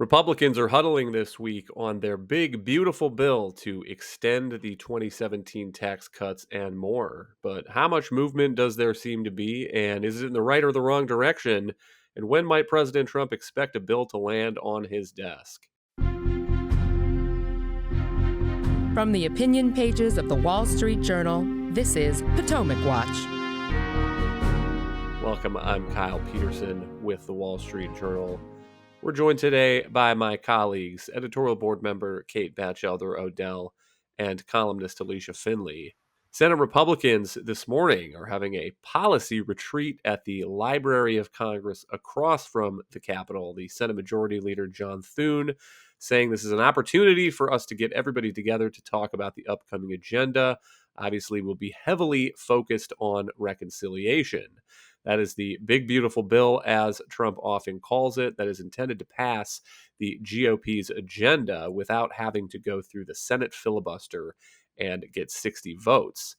Republicans are huddling this week on their big, beautiful bill to extend the 2017 tax cuts and more. But how much movement does there seem to be? And is it in the right or the wrong direction? And when might President Trump expect a bill to land on his desk? From the opinion pages of the Wall Street Journal, this is Potomac Watch. Welcome. I'm Kyle Peterson with the Wall Street Journal. We're joined today by my colleagues, editorial board member Kate Batchelder Odell and columnist Alicia Finley. Senate Republicans this morning are having a policy retreat at the Library of Congress across from the Capitol. The Senate Majority Leader John Thune saying this is an opportunity for us to get everybody together to talk about the upcoming agenda. Obviously, we'll be heavily focused on reconciliation. That is the big, beautiful bill, as Trump often calls it, that is intended to pass the GOP's agenda without having to go through the Senate filibuster and get 60 votes.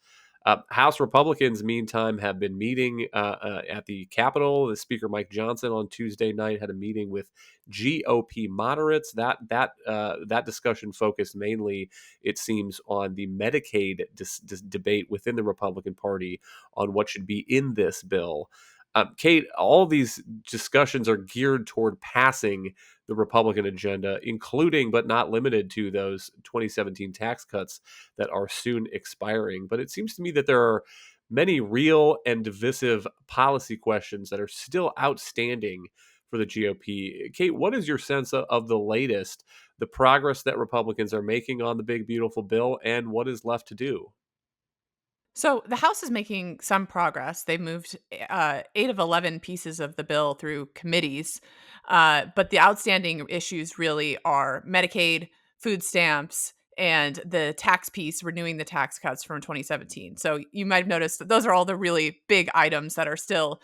House Republicans, meantime, have been meeting at the Capitol. The Speaker Mike Johnson on Tuesday night had a meeting with GOP moderates. That discussion focused mainly, it seems, on the Medicaid debate within the Republican Party on what should be in this bill. Kate, all these discussions are geared toward passing the Republican agenda, including but not limited to those 2017 tax cuts that are soon expiring. But it seems to me that there are many real and divisive policy questions that are still outstanding for the GOP. Kate, what is your sense of the latest, the progress that Republicans are making on the big, beautiful bill, and what is left to do? So the House is making some progress. They moved 8 of 11 pieces of the bill through committees. But the outstanding issues really are Medicaid, food stamps, and the tax piece, renewing the tax cuts from 2017. So you might have noticed that those are all the really big items that are still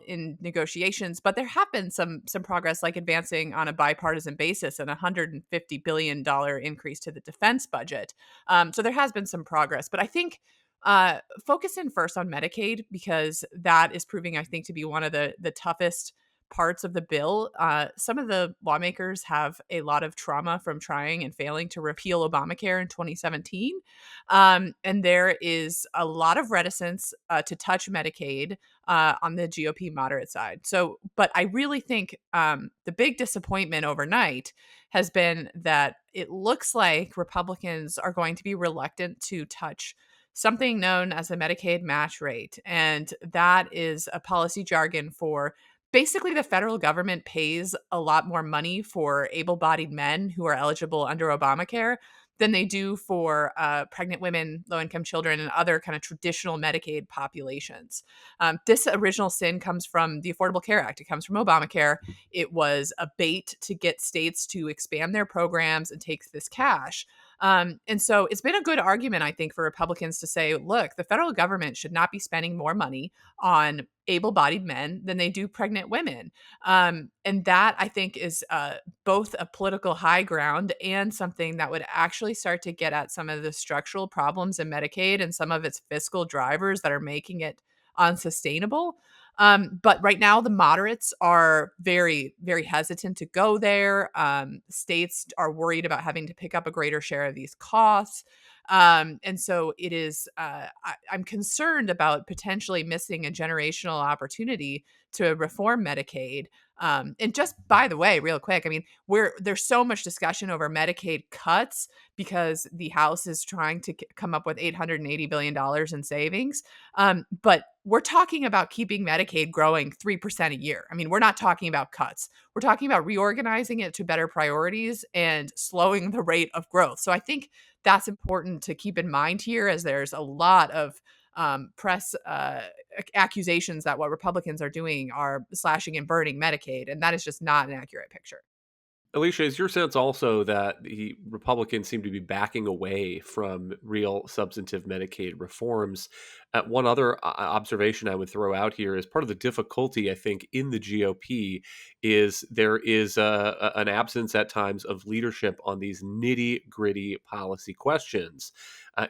in negotiations. But there have been some progress, like advancing on a bipartisan basis and $150 billion increase to the defense budget. So there has been some progress, but I think focus in first on Medicaid, because that is proving, I think, to be one of the toughest parts of the bill. Some of the lawmakers have a lot of trauma from trying and failing to repeal Obamacare in 2017. And there is a lot of reticence to touch Medicaid on the GOP moderate side. So, but I really think the big disappointment overnight has been that it looks like Republicans are going to be reluctant to touch something known as a Medicaid match rate. And that is a policy jargon for basically the federal government pays a lot more money for able-bodied men who are eligible under Obamacare than they do for pregnant women, low-income children, and other kind of traditional Medicaid populations. This original sin comes from the Affordable Care Act. It comes from Obamacare. It was a bait to get states to expand their programs and take this cash. And so it's been a good argument, I think, for Republicans to say, look, the federal government should not be spending more money on able-bodied men than they do pregnant women. And that, I think, is both a political high ground and something that would actually start to get at some of the structural problems in Medicaid and some of its fiscal drivers that are making it unsustainable. But right now, the moderates are very, very hesitant to go there. States are worried about having to pick up a greater share of these costs. And so it is, I'm concerned about potentially missing a generational opportunity to reform Medicaid. And just by the way, real quick, I mean, there's so much discussion over Medicaid cuts because the House is trying to come up with $880 billion in savings. But we're talking about keeping Medicaid growing 3% a year. I mean, we're not talking about cuts. We're talking about reorganizing it to better priorities and slowing the rate of growth. So I think that's important to keep in mind here, as there's a lot of press accusations that what Republicans are doing are slashing and burning Medicaid, and that is just not an accurate picture. Alicia, is your sense also that the Republicans seem to be backing away from real substantive Medicaid reforms? One other observation I would throw out here is part of the difficulty, I think, in the GOP is there is an absence at times of leadership on these nitty gritty policy questions.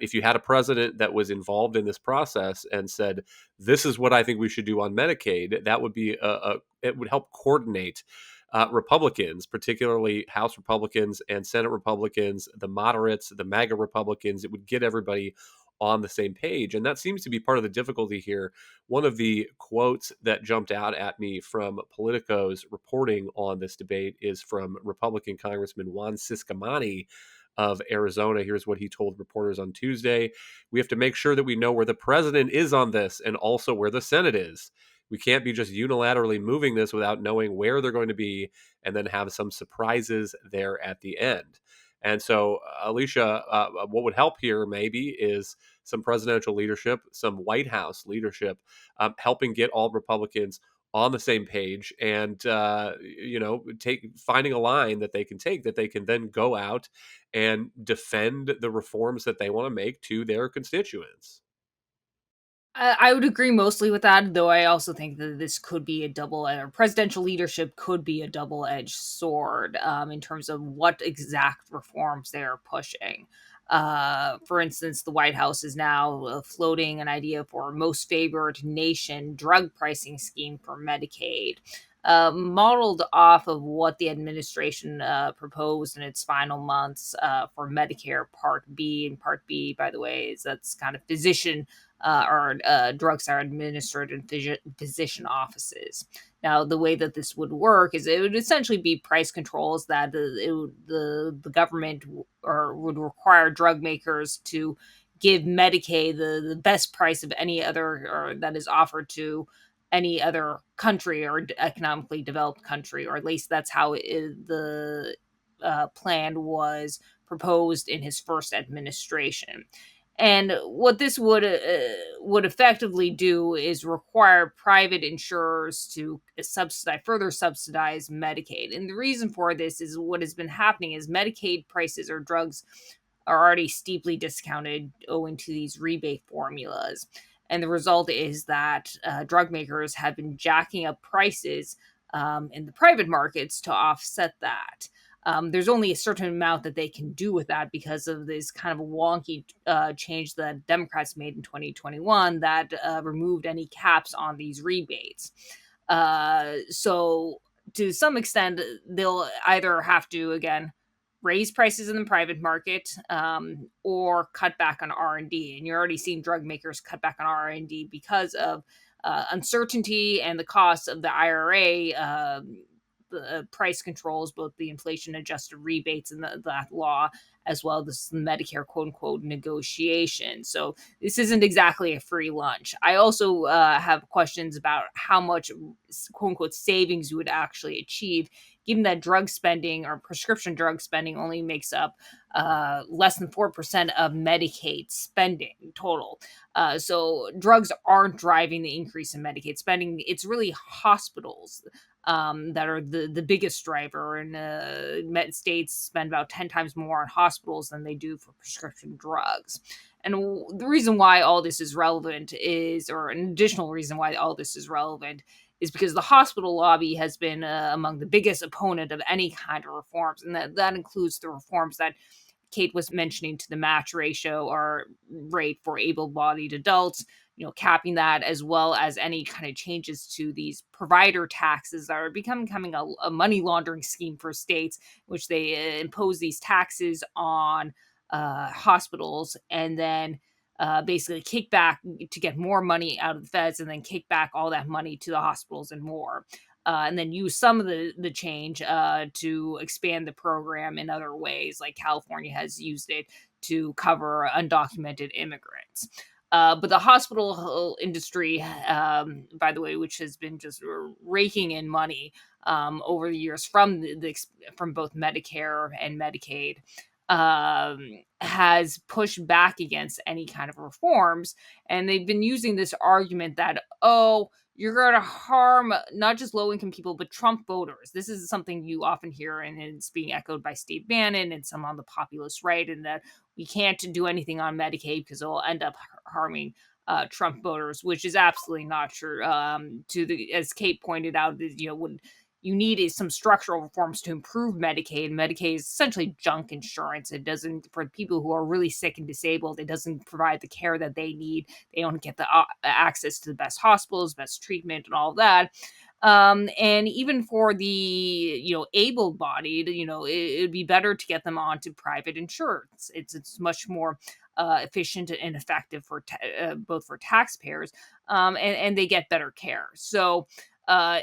If you had a president that was involved in this process and said, "This is what I think we should do on Medicaid," that would be it would help coordinate Republicans, particularly House Republicans and Senate Republicans, the moderates, the MAGA Republicans. It would get everybody on the same page. And that seems to be part of the difficulty here. One of the quotes that jumped out at me from Politico's reporting on this debate is from Republican Congressman Juan Ciscomani of Arizona. Here's what he told reporters on Tuesday. We have to make sure that we know where the president is on this and also where the Senate is. We can't be just unilaterally moving this without knowing where they're going to be and then have some surprises there at the end. And so, Alicia, what would help here maybe is some presidential leadership, some White House leadership, helping get all Republicans on the same page and finding a line that they can take, that they can then go out and defend the reforms that they want to make to their constituents. I would agree mostly with that, though I also think that this could be a presidential leadership could be a double-edged sword in terms of what exact reforms they're pushing. For instance, the White House is now floating an idea for most favored nation drug pricing scheme for Medicaid. Modeled off of what the administration proposed in its final months for Medicare Part B. And Part B, by the way, is that's kind of physician or drugs are administered in physician offices. Now, the way that this would work is it would essentially be price controls that the government or would require drug makers to give Medicaid the best price of any other or that is offered to any other country or economically developed country, or at least that's how the plan was proposed in his first administration. And what this would effectively do is require private insurers to further subsidize Medicaid. And the reason for this is what has been happening is Medicaid prices or drugs are already steeply discounted owing to these rebate formulas. And the result is that drug makers have been jacking up prices in the private markets to offset that. There's only a certain amount that they can do with that because of this kind of wonky change that Democrats made in 2021 that removed any caps on these rebates. So, to some extent, they'll either have to, again, raise prices in the private market or cut back on R&D. And you're already seeing drug makers cut back on R&D because of uncertainty and the costs of the IRA the price controls, both the inflation adjusted rebates and that law, as well as the Medicare quote unquote negotiation. So this isn't exactly a free lunch. I also have questions about how much quote unquote savings you would actually achieve, given that drug spending or prescription drug spending only makes up less than 4% of Medicaid spending total. So drugs aren't driving the increase in Medicaid spending. It's really hospitals that are the biggest driver. And states spend about 10 times more on hospitals than they do for prescription drugs. And the reason why all this is relevant or an additional reason why all this is relevant, is because the hospital lobby has been among the biggest opponent of any kind of reforms. And that includes the reforms that Kate was mentioning to the match ratio or rate for able-bodied adults, capping that, as well as any kind of changes to these provider taxes that are becoming a money laundering scheme for states, which they impose these taxes on hospitals and then basically kick back to get more money out of the feds and then kick back all that money to the hospitals and more. And then use some of the change to expand the program in other ways, like California has used it to cover undocumented immigrants. But the hospital industry, by the way, which has been just raking in money over the years from from both Medicare and Medicaid, has pushed back against any kind of reforms. And they've been using this argument that, you're going to harm not just low-income people, but Trump voters. This is something you often hear, and it's being echoed by Steve Bannon and some on the populist right, and that we can't do anything on Medicaid because it'll end up harming Trump voters, which is absolutely not true. As Kate pointed out, what you need is some structural reforms to improve Medicaid. Medicaid is essentially junk insurance. It doesn't, for people who are really sick and disabled, it doesn't provide the care that they need. They don't get the access to the best hospitals, best treatment, and all of that. And even for the able-bodied, it'd be better to get them onto private insurance. It's much more efficient and effective for both for taxpayers, and they get better care. So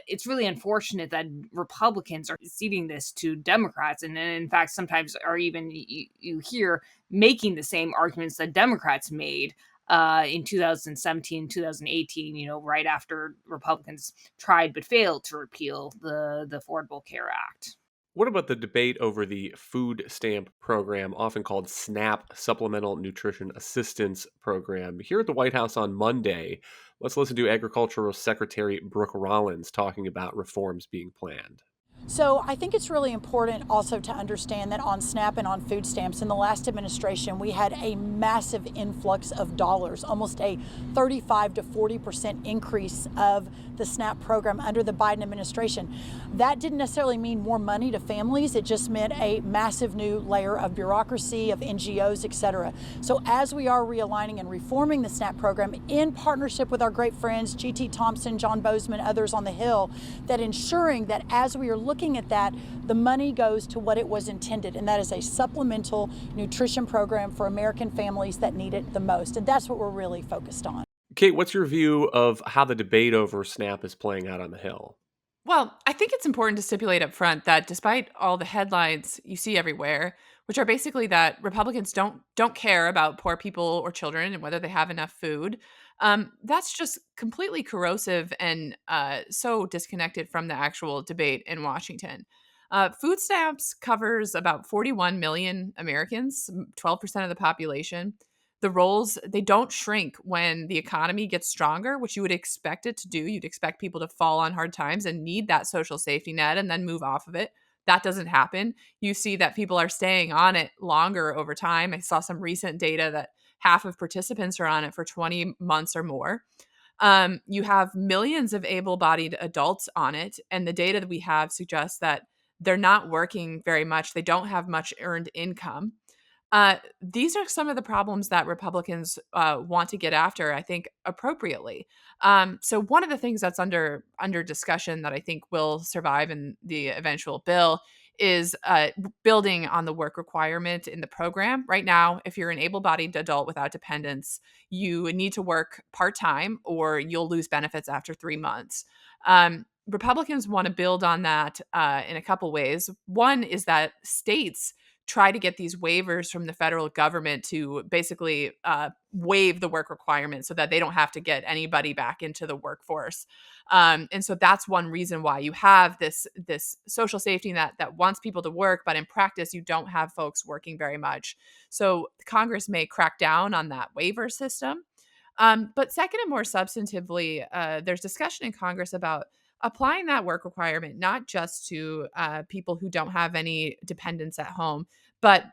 it's really unfortunate that Republicans are ceding this to Democrats, and in fact, sometimes are even you hear making the same arguments that Democrats made in 2017, 2018, right after Republicans tried but failed to repeal the Affordable Care Act. What about the debate over the food stamp program, often called SNAP, Supplemental Nutrition Assistance Program? Here at the White House on Monday, let's listen to Agricultural Secretary Brooke Rollins talking about reforms being planned. So I think it's really important also to understand that on SNAP and on food stamps in the last administration, we had a massive influx of dollars, almost a 35 to 40% increase of the SNAP program under the Biden administration. That didn't necessarily mean more money to families. It just meant a massive new layer of bureaucracy, of NGOs, et cetera. So as we are realigning and reforming the SNAP program in partnership with our great friends, G.T. Thompson, John Bozeman, others on the Hill, that ensuring that as we are looking at that, the money goes to what it was intended, and that is a supplemental nutrition program for American families that need it the most. And that's what we're really focused on. Kate, what's your view of how the debate over SNAP is playing out on the Hill? Well, I think it's important to stipulate up front that despite all the headlines you see everywhere, which are basically that Republicans don't care about poor people or children and whether they have enough food, that's just completely corrosive and so disconnected from the actual debate in Washington. Food stamps covers about 41 million Americans, 12% of the population. The roles, they don't shrink when the economy gets stronger, which you would expect it to do. You'd expect people to fall on hard times and need that social safety net and then move off of it. That doesn't happen. You see that people are staying on it longer over time. I saw some recent data that half of participants are on it for 20 months or more. You have millions of able-bodied adults on it, and the data that we have suggests that they're not working very much. They don't have much earned income. These are some of the problems that Republicans want to get after, I think, appropriately. So one of the things that's under discussion that I think will survive in the eventual bill is building on the work requirement in the program. Right now, if you're an able-bodied adult without dependents, you need to work part-time or you'll lose benefits after 3 months. Republicans want to build on that in a couple ways. One is that states try to get these waivers from the federal government to basically waive the work requirement so that they don't have to get anybody back into the workforce. And so that's one reason why you have this social safety net that wants people to work, but in practice, you don't have folks working very much. So Congress may crack down on that waiver system. But second and more substantively, there's discussion in Congress about applying that work requirement not just to people who don't have any dependents at home, but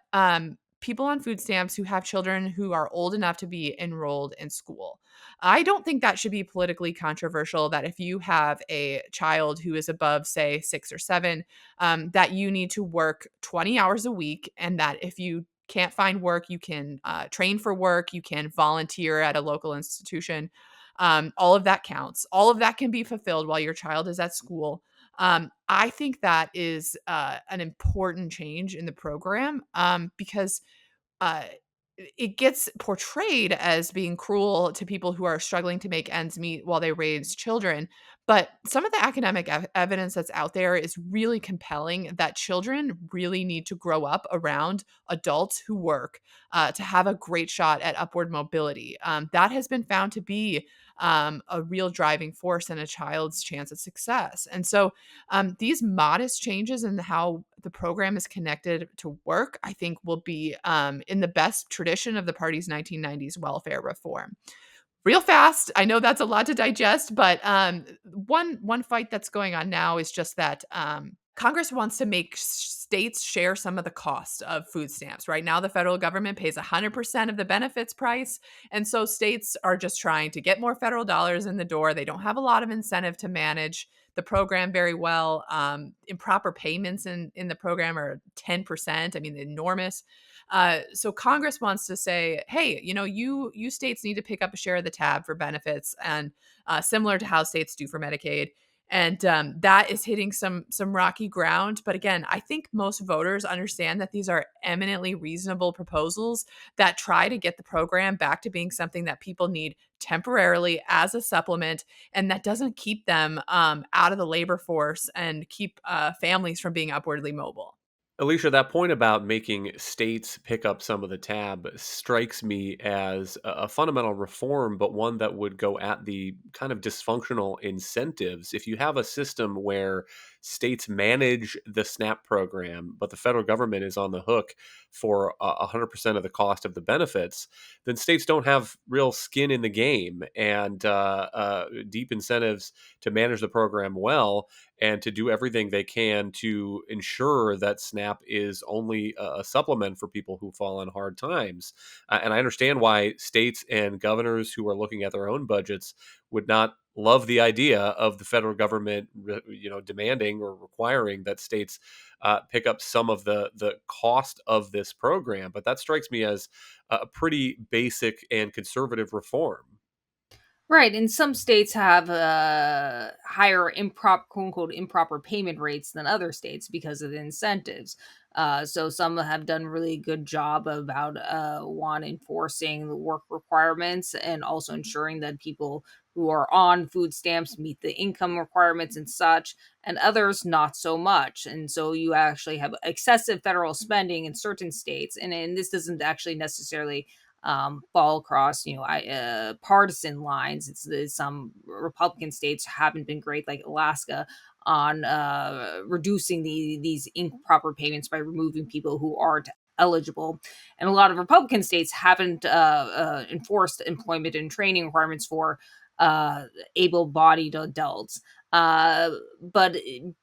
people on food stamps who have children who are old enough to be enrolled in school. I don't think that should be politically controversial that if you have a child who is above, say, 6 or 7, that you need to work 20 hours a week, and that if you can't find work, you can train for work, you can volunteer at a local institution. All of that counts. All of that can be fulfilled while your child is at school. I think that is an important change in the program because uh, it gets portrayed as being cruel to people who are struggling to make ends meet while they raise children. But some of the academic evidence that's out there is really compelling that children really need to grow up around adults who work to have a great shot at upward mobility. That has been found to be a real driving force in a child's chance of success. And so these modest changes in how the program is connected to work, I think, will be in the best tradition of the party's 1990s welfare reform. Real fast, I know that's a lot to digest, but one fight that's going on now is just that Congress wants to make states share some of the cost of food stamps. Right now, the federal government pays 100% of the benefits price. And so states are just trying to get more federal dollars in the door. They don't have a lot of incentive to manage the program very well. Improper payments in the program are 10%. I mean, enormous. So Congress wants to say, hey, you states need to pick up a share of the tab for benefits, and similar to how states do for Medicaid. And that is hitting some rocky ground. But again, I think most voters understand that these are eminently reasonable proposals that try to get the program back to being something that people need temporarily as a supplement, and that doesn't keep them out of the labor force and keep families from being upwardly mobile. Alicia, that point about making states pick up some of the tab strikes me as a fundamental reform, but one that would go at the kind of dysfunctional incentives. If you have a system where states manage the SNAP program, but the federal government is on the hook for 100% of the cost of the benefits, then states don't have real skin in the game and deep incentives to manage the program well and to do everything they can to ensure that SNAP is only a supplement for people who fall on hard times. And I understand why states and governors who are looking at their own budgets would not love the idea of the federal government, demanding or requiring that states pick up some of the cost of this program. But that strikes me as a pretty basic and conservative reform. Right, and some states have higher improper, quote unquote, improper payment rates than other states because of the incentives. So some have done really good job about one enforcing the work requirements and also ensuring that people who are on food stamps meet the income requirements and such, and others not so much. And so you actually have excessive federal spending in certain states, and this doesn't actually necessarily fall across, partisan lines. Some Republican states haven't been great, like Alaska, on reducing these improper payments by removing people who aren't eligible, and a lot of Republican states haven't enforced employment and training requirements for able-bodied adults. But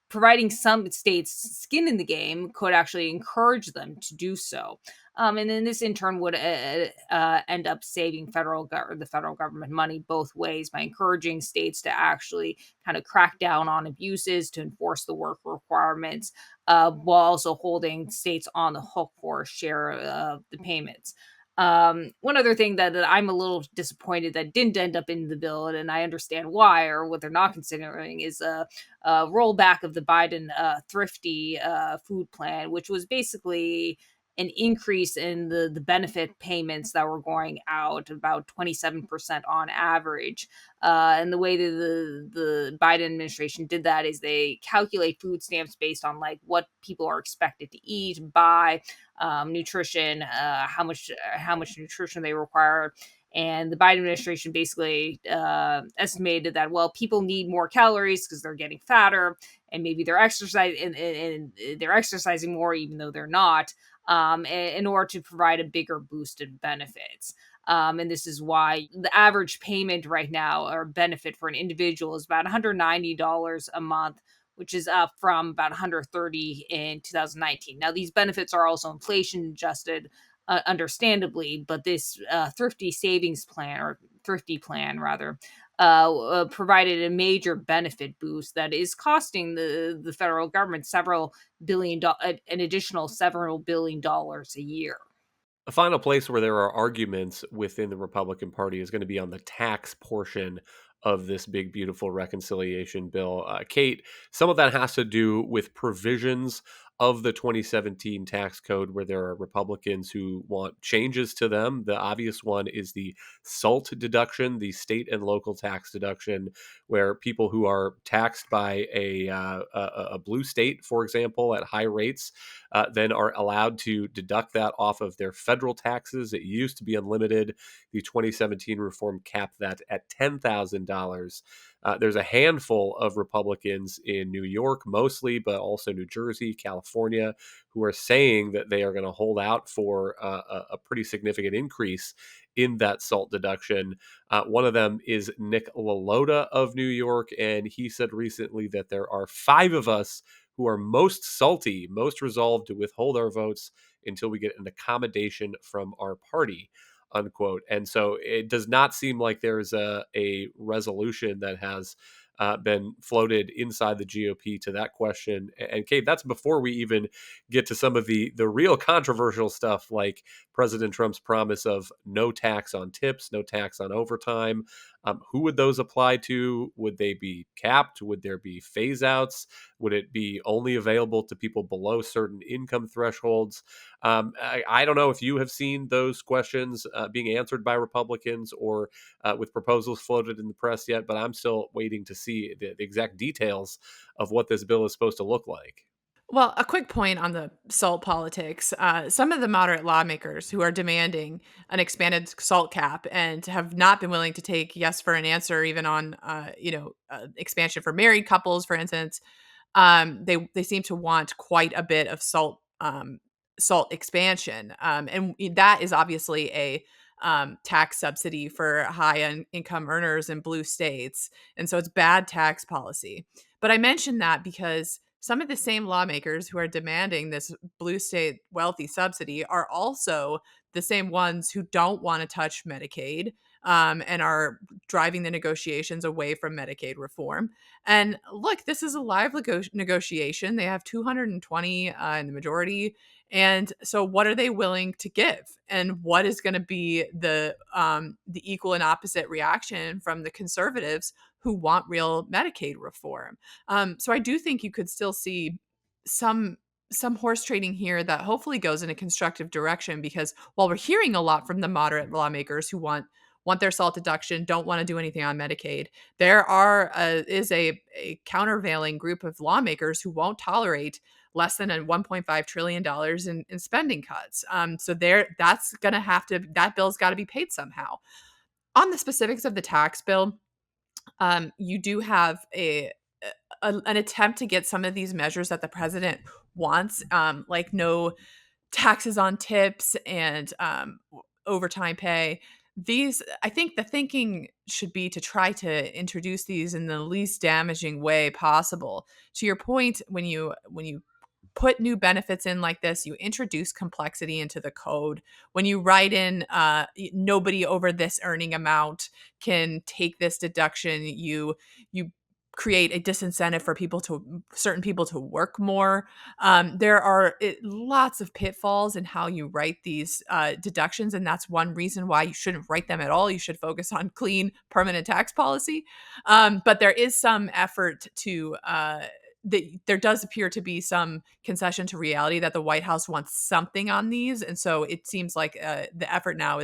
providing some states skin in the game could actually encourage them to do so. And then this in turn would end up saving the federal government money both ways by encouraging states to actually kind of crack down on abuses to enforce the work requirements, while also holding states on the hook for a share of the payments. One other thing that I'm a little disappointed that didn't end up in the bill, and I understand why or what they're not considering, is a rollback of the Biden thrifty food plan, which was basically an increase in the benefit payments that were going out about 27% on average. And the way that the Biden administration did that is they calculate food stamps based on like what people are expected to eat, buy, nutrition, how much nutrition they require. And the Biden administration basically estimated that, well, people need more calories because they're getting fatter, and maybe they're and they're exercising more even though they're not, in order to provide a bigger boost in benefits. And this is why the average payment right now or benefit for an individual is about $190 a month, which is up from about 130 in 2019. Now, these benefits are also inflation adjusted, understandably, but this thrifty plan rather, provided a major benefit boost that is costing the federal government an additional several billion dollars a year. A final place where there are arguments within the Republican Party is going to be on the tax portion of this big, beautiful reconciliation bill. Kate, some of that has to do with provisions of the 2017 tax code where there are Republicans who want changes to them. The obvious one is the SALT deduction, the state and local tax deduction, where people who are taxed by a blue state, for example, at high rates, then are allowed to deduct that off of their federal taxes. It used to be unlimited. The 2017 reform capped that at $10,000. There's a handful of Republicans in New York, mostly, but also New Jersey, California, who are saying that they are going to hold out for a pretty significant increase in that SALT deduction. One of them is Nick LaLota of New York, and he said recently that there are five of us who are most salty, most resolved to withhold our votes until we get an accommodation from our party, unquote. And so it does not seem like there's a resolution that has been floated inside the GOP to that question. And Kate, that's before we even get to some of the real controversial stuff, like President Trump's promise of no tax on tips, no tax on overtime, Who would those apply to? Would they be capped? Would there be phase outs? Would it be only available to people below certain income thresholds? I don't know if you have seen those questions being answered by Republicans or with proposals floated in the press yet, but I'm still waiting to see the exact details of what this bill is supposed to look like. Well, a quick point on the salt politics. Some of the moderate lawmakers who are demanding an expanded salt cap and have not been willing to take yes for an answer, even on, expansion for married couples, for instance, they seem to want quite a bit of salt expansion, and that is obviously a tax subsidy for income earners in blue states, and so it's bad tax policy. But I mentioned that because some of the same lawmakers who are demanding this blue state wealthy subsidy are also the same ones who don't want to touch Medicaid, and are driving the negotiations away from Medicaid reform. And look, this is a live negotiation. They have 220 in the majority. And so, what are they willing to give? And what is going to be the equal and opposite reaction from the conservatives who want real Medicaid reform? So, I do think you could still see some horse trading here that hopefully goes in a constructive direction, because while we're hearing a lot from the moderate lawmakers who want their salt deduction, don't want to do anything on Medicaid, there is a countervailing group of lawmakers who won't tolerate less than a $1.5 trillion in spending cuts. So that bill's got to be paid somehow. On the specifics of the tax bill, you do have an attempt to get some of these measures that the president wants, like no taxes on tips and overtime pay. I think the thinking should be to try to introduce these in the least damaging way possible. To your point, when you put new benefits in like this, you introduce complexity into the code. When you write in nobody over this earning amount can take this deduction, you create a disincentive for certain people to work more. There are lots of pitfalls in how you write these deductions, and that's one reason why you shouldn't write them at all. You should focus on clean, permanent tax policy. But there is some effort to there does appear to be some concession to reality that the White House wants something on these, and so it seems like the effort now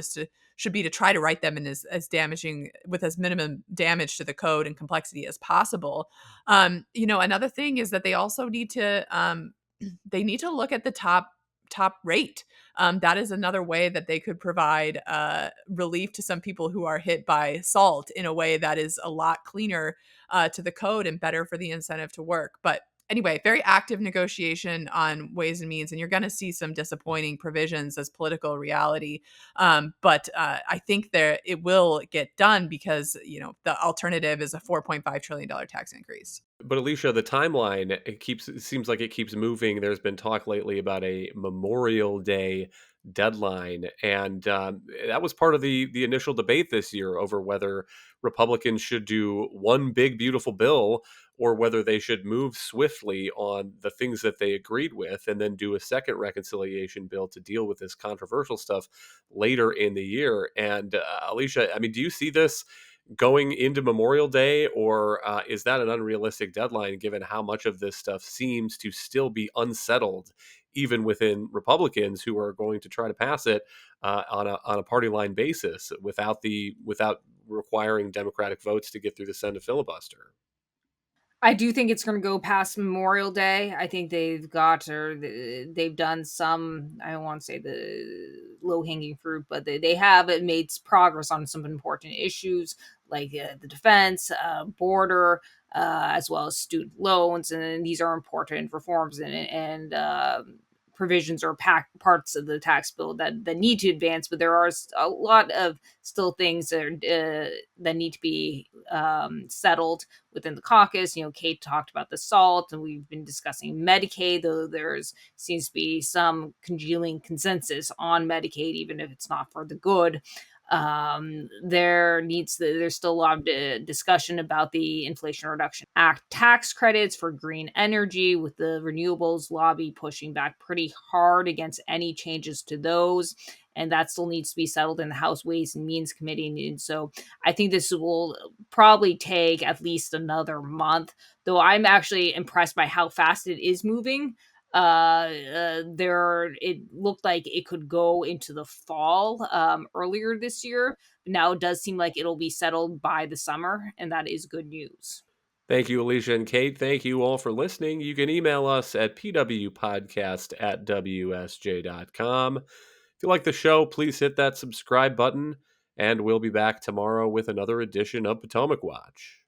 should be to try to write them in as damaging, with as minimum damage to the code and complexity as possible. Another thing is that they also need to they need to look at the top rate. That is another way that they could provide relief to some people who are hit by salt in a way that is a lot cleaner to the code and better for the incentive to work. But anyway, very active negotiation on ways and means, and you're going to see some disappointing provisions as political reality. But I think it will get done because the alternative is a $4.5 trillion tax increase. But Alicia, the timeline, it seems like it keeps moving. There's been talk lately about a Memorial Day deadline, and that was part of the initial debate this year over whether Republicans should do one big beautiful bill or whether they should move swiftly on the things that they agreed with and then do a second reconciliation bill to deal with this controversial stuff later in the year. And Alicia, I mean, do you see this going into Memorial Day, or is that an unrealistic deadline given how much of this stuff seems to still be even within Republicans who are going to try to pass it on a party line basis without requiring Democratic votes to get through the Senate filibuster? I do think it's going to go past Memorial Day. I think they've done some, I don't want to say the low hanging fruit, but they have made progress on some important issues like the defense, border, as well as student loans. And these are important reforms and provisions or parts of the tax bill that need to advance, but there are a lot of still things that need to be settled within the caucus. Kate talked about the salt, and we've been discussing Medicaid, though seems to be some congealing consensus on Medicaid, even if it's not for the good. There's still a lot of discussion about the Inflation Reduction Act tax credits for green energy, with the renewables lobby pushing back pretty hard against any changes to those. and that still needs to be settled in the House Ways and Means Committee. And so I think this will probably take at least another month, though I'm actually impressed by how fast it is moving. There it looked like it could go into the fall earlier this year. Now it does seem like it'll be settled by the summer, and that is good news. Thank you, Alicia and Kate. Thank you all for listening. You can email us at pwpodcast@wsj.com. If you like the show, please hit that subscribe button, and we'll be back tomorrow with another edition of Potomac Watch.